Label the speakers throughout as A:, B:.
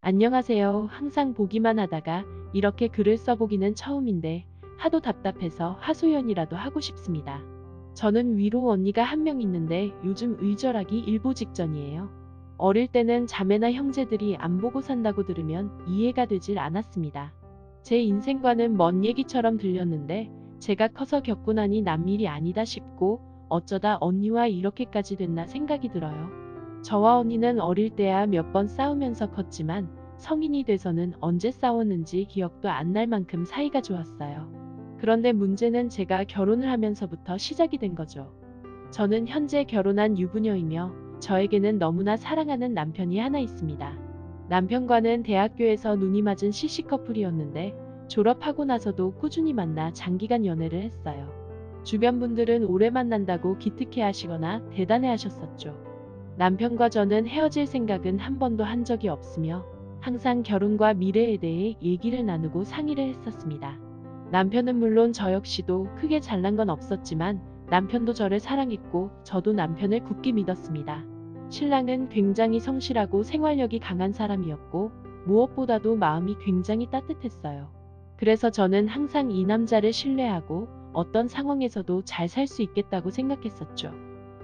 A: 안녕하세요. 항상 보기만 하다가 이렇게 글을 써보기는 처음인데 하도 답답해서 하소연이라도 하고 싶습니다. 저는 위로 언니가 한 명 있는데 요즘 의절하기 일보 직전이에요. 어릴 때는 자매나 형제들이 안 보고 산다고 들으면 이해가 되질 않았습니다. 제 인생과는 먼 얘기처럼 들렸는데 제가 커서 겪고 나니 남일이 아니다 싶고 어쩌다 언니와 이렇게까지 됐나 생각이 들어요. 저와 언니는 어릴 때야 몇 번 싸우면서 컸지만 성인이 돼서는 언제 싸웠는지 기억도 안 날 만큼 사이가 좋았어요. 그런데 문제는 제가 결혼을 하면서부터 시작이 된 거죠. 저는 현재 결혼한 유부녀이며 저에게는 너무나 사랑하는 남편이 하나 있습니다. 남편과는 대학교에서 눈이 맞은 시시 커플이었는데 졸업하고 나서도 꾸준히 만나 장기간 연애를 했어요. 주변 분들은 오래 만난다고 기특해 하시거나 대단해 하셨었죠. 남편과 저는 헤어질 생각은 한 번도 한 적이 없으며 항상 결혼과 미래에 대해 얘기를 나누고 상의를 했었습니다. 남편은 물론 저 역시도 크게 잘난 건 없었지만 남편도 저를 사랑했고 저도 남편을 굳게 믿었습니다. 신랑은 굉장히 성실하고 생활력이 강한 사람이었고 무엇보다도 마음이 굉장히 따뜻했어요. 그래서 저는 항상 이 남자를 신뢰하고 어떤 상황에서도 잘 살 수 있겠다고 생각했었죠.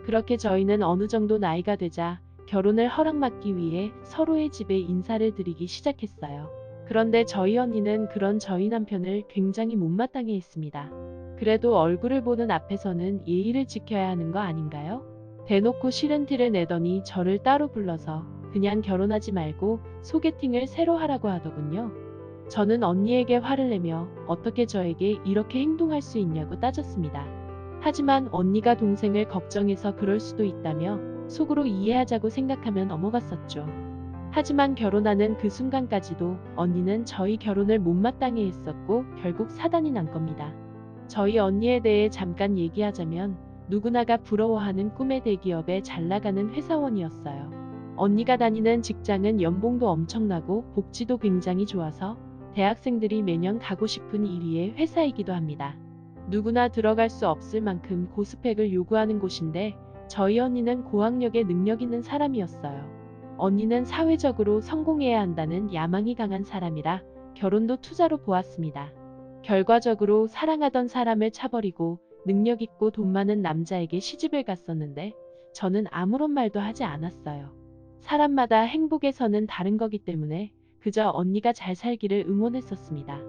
A: 그렇게 저희는 어느 정도 나이가 되자 결혼을 허락받기 위해 서로의 집에 인사를 드리기 시작했어요. 그런데 저희 언니는 그런 저희 남편을 굉장히 못마땅해 했습니다. 그래도 얼굴을 보는 앞에서는 예의를 지켜야 하는 거 아닌가요? 대놓고 싫은 티를 내더니 저를 따로 불러서 그냥 결혼하지 말고 소개팅을 새로 하라고 하더군요. 저는 언니에게 화를 내며 어떻게 저에게 이렇게 행동할 수 있냐고 따졌습니다. 하지만 언니가 동생을 걱정해서 그럴 수도 있다며 속으로 이해하자고 생각하며 넘어갔었죠. 하지만 결혼하는 그 순간까지도 언니는 저희 결혼을 못마땅해 했었고 결국 사단이 난 겁니다. 저희 언니에 대해 잠깐 얘기하자면 누구나가 부러워하는 꿈의 대기업에 잘 나가는 회사원이었어요. 언니가 다니는 직장은 연봉도 엄청나고 복지도 굉장히 좋아서 대학생들이 매년 가고 싶은 1위의 회사이기도 합니다. 누구나 들어갈 수 없을 만큼 고스펙을 요구하는 곳인데 저희 언니는 고학력에 능력 있는 사람이었어요. 언니는 사회적으로 성공해야 한다는 야망이 강한 사람이라 결혼도 투자로 보았습니다. 결과적으로 사랑하던 사람을 차버리고 능력 있고 돈 많은 남자에게 시집을 갔었는데 저는 아무런 말도 하지 않았어요. 사람마다 행복의 선은 다른 거기 때문에 그저 언니가 잘 살기를 응원했었습니다.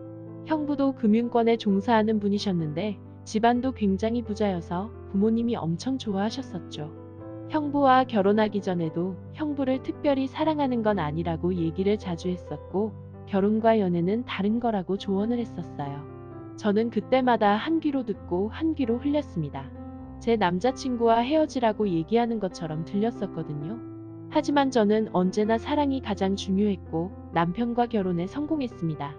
A: 형부도 금융권에 종사하는 분이셨는데 집안도 굉장히 부자여서 부모님이 엄청 좋아하셨었죠. 형부와 결혼하기 전에도 형부를 특별히 사랑하는 건 아니라고 얘기를 자주 했었고 결혼과 연애는 다른 거라고 조언을 했었어요. 저는 그때마다 한 귀로 듣고 한 귀로 흘렸습니다. 제 남자친구와 헤어지라고 얘기하는 것처럼 들렸었거든요. 하지만 저는 언제나 사랑이 가장 중요했고 남편과 결혼에 성공했습니다.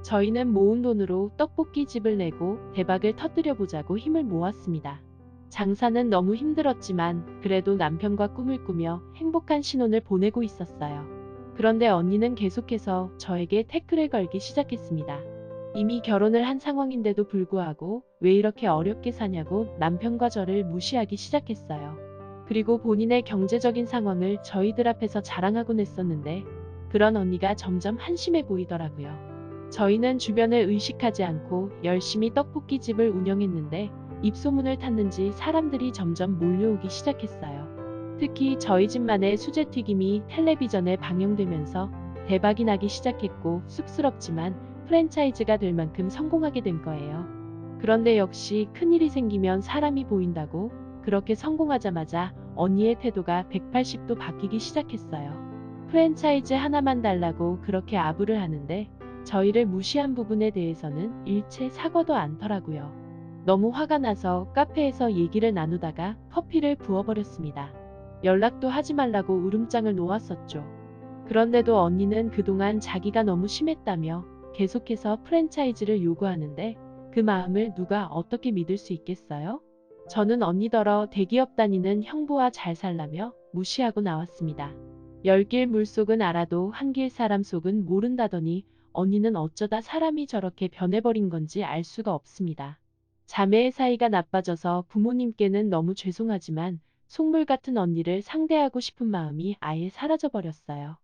A: 저희는 모은 돈으로 떡볶이 집을 내고 대박을 터뜨려 보자고 힘을 모았습니다. 장사는 너무 힘들었지만 그래도 남편과 꿈을 꾸며 행복한 신혼을 보내고 있었어요. 그런데 언니는 계속해서 저에게 태클을 걸기 시작했습니다. 이미 결혼을 한 상황인데도 불구하고 왜 이렇게 어렵게 사냐고 남편과 저를 무시하기 시작했어요. 그리고 본인의 경제적인 상황을 저희들 앞에서 자랑하곤 했었는데 그런 언니가 점점 한심해 보이더라고요. 저희는 주변을 의식하지 않고 열심히 떡볶이집을 운영했는데 입소문을 탔는지 사람들이 점점 몰려오기 시작했어요. 특히 저희 집만의 수제튀김이 텔레비전에 방영되면서 대박이 나기 시작했고 쑥스럽지만 프랜차이즈가 될 만큼 성공하게 된 거예요. 그런데 역시 큰일이 생기면 사람이 보인다고 그렇게 성공하자마자 언니의 태도가 180도 바뀌기 시작했어요. 프랜차이즈 하나만 달라고 그렇게 아부를 하는데 저희를 무시한 부분에 대해서는 일체 사과도 않더라고요. 너무 화가 나서 카페에서 얘기를 나누다가 커피를 부어버렸습니다. 연락도 하지 말라고 울음장을 놓았었죠. 그런데도 언니는 그동안 자기가 너무 심했다며 계속해서 프랜차이즈를 요구하는데 그 마음을 누가 어떻게 믿을 수 있겠어요? 저는 언니더러 대기업 다니는 형부와 잘 살라며 무시하고 나왔습니다. 열길 물속은 알아도 한길 사람 속은 모른다더니 언니는 어쩌다 사람이 저렇게 변해버린 건지 알 수가 없습니다. 자매의 사이가 나빠져서 부모님께는 너무 죄송하지만 속물 같은 언니를 상대하고 싶은 마음이 아예 사라져버렸어요.